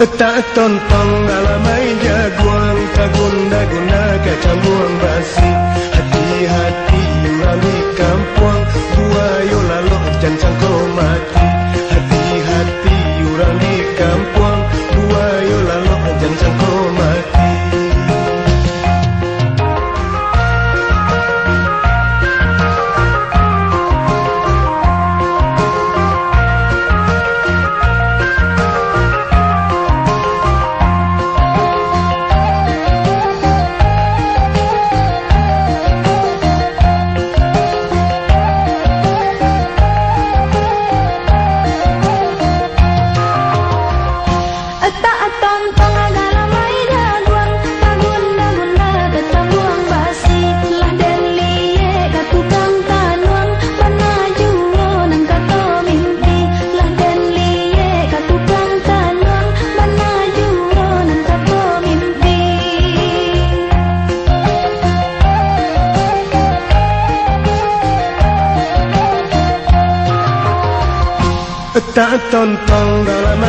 Tak tontong dalam meja guang, tak guna-guna kecambuang basi. Hati-hati orang di kampung, gua yo lalu jangan kau mati. Hati-hati orang di kampung, gua yo lalu jangan kau mati. Tak tontong dalam